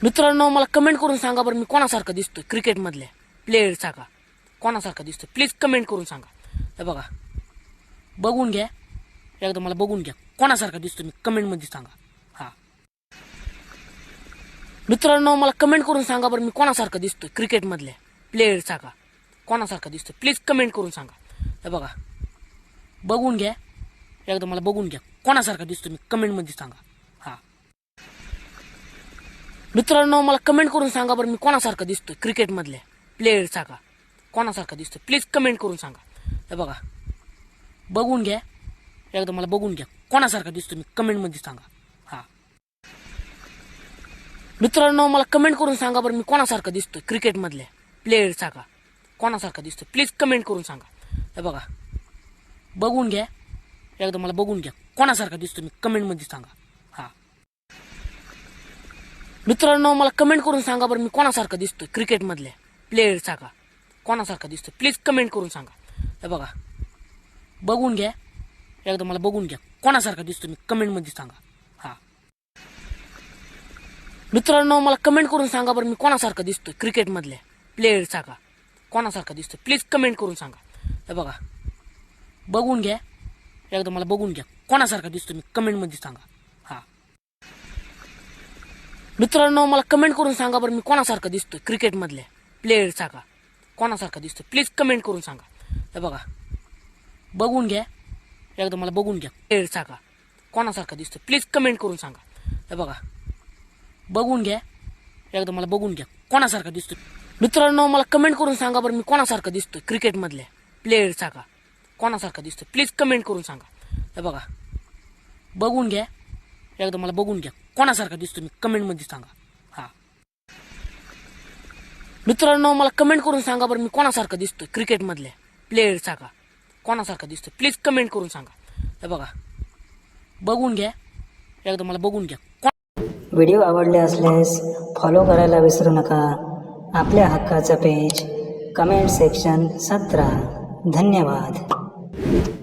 मित्रांनो मला कमेंट करून सांगा बरं मी कोणासारखा दिसतोय क्रिकेटमधल्या प्लेयरचा का कोणासारखा दिसतोय प्लीज कमेंट करून सांगा। हे बघा बघून घ्या एकदा मला बघून घ्या कोणासारखा दिसतोय मी कमेंटमध्ये सांगा। हा मित्रांनो मला कमेंट करून सांगा बरं मी कोणासारखा दिसतोय क्रिकेटमधल्या प्लेयरचा का कोणासारखा दिसतोय प्लीज कमेंट करून सांगा। हे बघा बघून घ्या एकदा मला बघून घ्या कोणासारखा दिसतोय मी कमेंटमध्ये सांगा। हा मित्रांनो मला कमेंट करून सांगा बरं मी कोणासारखा दिसतोय क्रिकेटमधल्या प्लेयरचा का कोणासारखा दिसतोय प्लीज कमेंट करून सांगा। हे बघा बघून घ्या एकदा मला बघून घ्या कोणासारखा दिसतोय मी कमेंटमध्ये सांगा। हा मित्रांनो मला कमेंट करून सांगा बरं मी कोणासारखा दिसतोय क्रिकेटमधल्या प्लेयरचा का कोणासारखा दिसतोय प्लीज कमेंट करून सांगा। हे बघा बघून घ्या एकदा मला बघून घ्या कोणासारखा दिसतोय मी कमेंटमध्ये सांगा। हा मित्रांनो मला कमेंट करून सांगा बरं मी कोणासारखा दिसतोय क्रिकेटमधल्या प्लेयरचा का कोणासारखा दिसतोय प्लीज कमेंट करून सांगा। हे बघा बघून घ्या एकदा मला बघून घ्या कोणासारखा दिसतोय मी कमेंटमध्ये सांगा। हा मित्रांनो मला कमेंट करून सांगा बरं मी कोणासारखा दिसतोय क्रिकेटमधल्या प्लेयरचा का कोणासारखा दिसतोय प्लीज कमेंट करून सांगा। हे बघा बघून घ्या एकदा मला बघून घ्या कोणासारखा दिसतोय मी कमेंटमध्ये सांगा। हा मित्रांनो मला कमेंट करून सांगा बरं मी कोणासारखा दिसतोय क्रिकेटमधल्या प्लेयरचा का कोणासारखा दिसतोय प्लीज कमेंट करून सांगा। हे बघा बघून घ्या एकदा मला बघून घ्या प्लेयरचा का कोणासारखा दिसतोय प्लीज कमेंट करून सांगा। हे बघा बघून घ्या एकदा मला बघून घ्या कोणासारखा दिसतोय मित्रांनो मला कमेंट करून सांगा बरं मी कोणासारखा दिसतोय क्रिकेटमधल्या प्लेयरचा का कोणासारखा दिसतोय प्लीज कमेंट करून सांगा। हे बघा बघून घ्या एकदा मला बघून घ्या कोणासारखा दिसतोय मी कमेंटमध्ये सांगा। हा मित्रांनो मला कमेंट करून सांगा बरं मी कोणासारखा दिसतोय क्रिकेटमधल्या प्लेयरचा का कोणासारखा दिसतोय प्लीज कमेंट करून सांगा। हे बघा बघून घ्या एकदा मला बघून घ्या। व्हिडिओ आवडले असल्यास फॉलो करायला विसरू नका। आपल्या हक्काचं पेज कमेंट सेक्शन 17। धन्यवाद।